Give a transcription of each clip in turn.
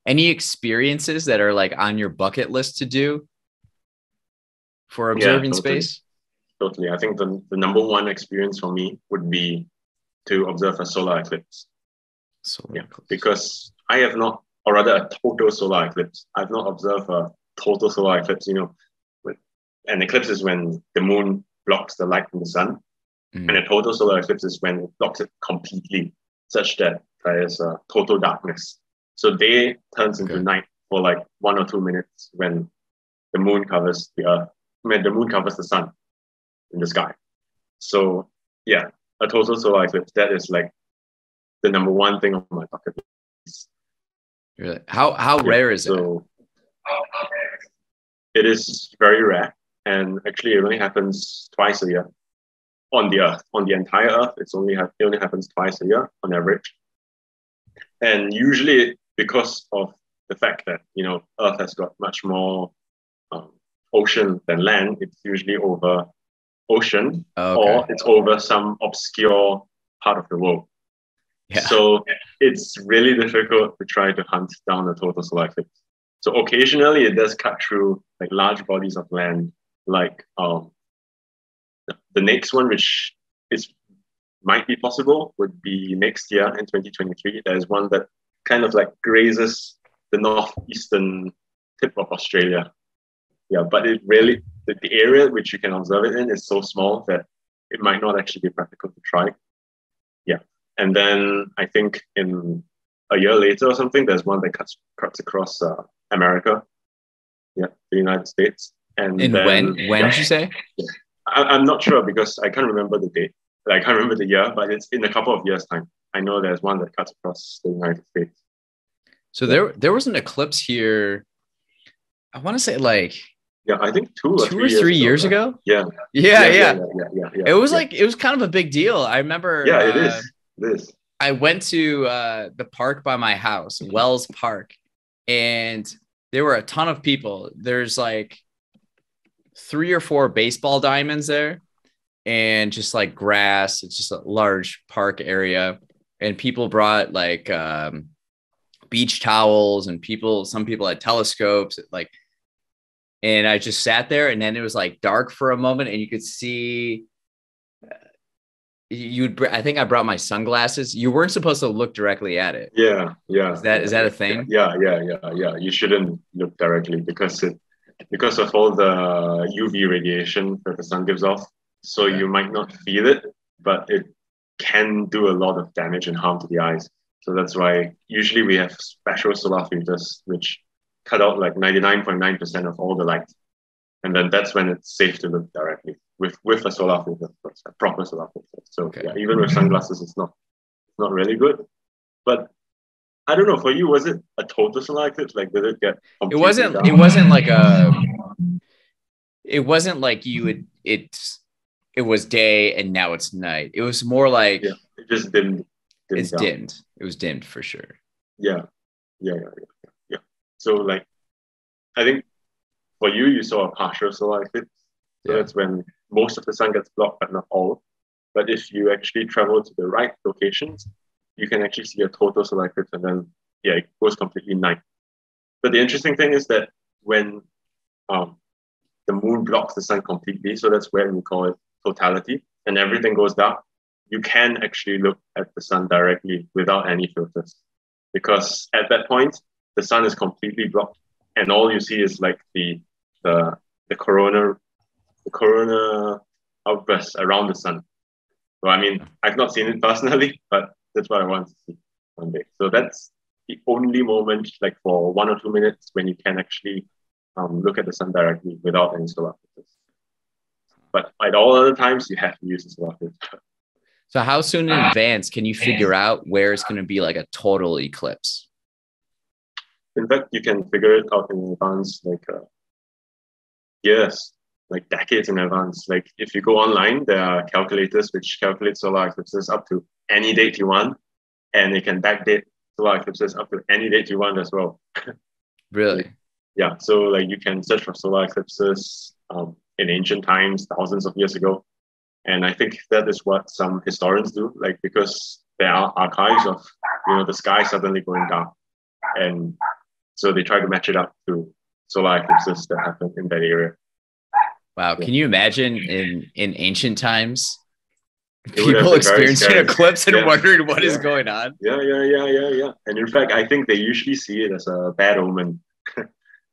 Any experiences that are like on your bucket list to do for Yeah, observing totally. space? Totally. I think the number one experience for me would be to observe a solar eclipse. Solar Yeah, eclipse. because I have not, or rather a total solar eclipse. I've not observed a total solar eclipse. An eclipse is when the moon blocks the light from the sun, and Mm, a total solar eclipse is when it blocks it completely, such that there is a total darkness. So day turns into okay. night for like 1 or 2 minutes when the moon covers the earth, when the moon covers the sun in the sky. So yeah, a total solar eclipse, that is like the number one thing on my bucket list. Really? How Yeah. rare is that? So it is very rare. And actually it only happens twice a year on the earth. On the entire earth, it only happens twice a year on average. And usually because of the fact that, Earth has got much more um, ocean than land, it's usually over ocean Oh, or okay. it's over some obscure part of the world. Yeah. So it's really difficult to try to hunt down a total solar eclipse. So occasionally it does cut through like large bodies of land, like the next one, which is might be possible, would be next year in 2023. There's one that kind of like grazes the northeastern tip of Australia. Yeah, but it Okay. really, the area which you can observe it in is so small that it might not actually be practical to try. Yeah. And then I think in a year later or something, there's one that cuts across America, yeah, the United States. And And then, when yeah, did you say? yeah. I'm not sure because I can't remember the date. Like, I can't remember the year, but it's in a couple of years' time. I know there's one that cuts across the United States. So Yeah. there was an eclipse here. I want to say like Yeah, I think two or 2 or three years 3 ago, years right? ago. Yeah, Yeah, yeah, yeah, yeah. yeah, yeah, yeah, yeah, It was yeah. like it was kind of a big deal. I remember Yeah, it is. It is. I went to the park by my house, Wells Park, and there were a ton of people. There's like 3 or 4 baseball diamonds there and just like grass. It's just a large park area. And people brought like beach towels and some people had telescopes. Like, and I just sat there and then it was like dark for a moment and you could see I think I brought my sunglasses. You weren't supposed to look directly at it. Yeah, yeah, Is yeah, that yeah, a thing? yeah, yeah, yeah, yeah, yeah. You shouldn't look directly because of all the UV radiation that the sun gives off. So Okay. you might not feel it, but it can do a lot of damage and harm to the eyes. So that's why usually we have special solar filters which cut out like 99.9% of all the light. And then that's when it's safe to look directly with a solar filter, a proper solar filter. So Okay. yeah, even with sunglasses, it's not really good. But I don't know. For you, was it a total solar eclipse? Like, did it get It completely wasn't dark? it wasn't like a it wasn't like you would it was day and now it's night. It was more like Yeah, it just dimmed it's down. dimmed. It was dimmed for sure. Yeah, yeah, yeah, yeah, yeah. So like, I think for you, you saw a partial solar eclipse. So Yeah. that's when most of the sun gets blocked, but not all. But if you actually travel to the right locations, you can actually see a total solar eclipse, and then yeah, it goes completely night. But the interesting thing is that when um, the moon blocks the sun completely, so that's when we call it totality, and everything goes dark, you can actually look at the sun directly without any filters. Because at that point, the sun is completely blocked, and all you see is like the the corona the corona outbursts around the sun. So I mean, I've not seen it personally, but that's what I want to see one day. So that's the only moment, like for 1 or 2 minutes, when you can actually look at the sun directly without any solar filters. But at all other times, you have to use a solar filter. So how soon in advance can you figure out where it's going to be like a total eclipse? In fact, you can figure it out in advance, like years, like decades in advance. Like if you go online, there are calculators which calculate solar eclipses up to any date you want, and it can backdate solar eclipses up to any date you want as well. Like, Really? yeah, so like you can search for solar eclipses in ancient times, thousands of years ago, and I think that is what some historians do, like because there are archives of the sky suddenly going dark, and So they try to match it up to solar eclipses that happen in that area. Wow. Can you imagine in ancient times, It would have people been very experiencing scary. eclipse and Yeah. wondering what is Yeah. going on? Yeah. And in fact, I think they usually see it as a bad omen.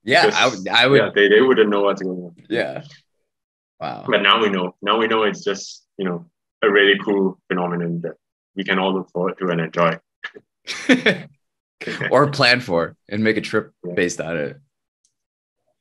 Yeah, Because, I would. Yeah, they wouldn't know what's going on. Yeah. Wow. But now we know. Now we know it's just, a really cool phenomenon that we can all look forward to and enjoy. Or plan for and make a trip Yeah. based on it.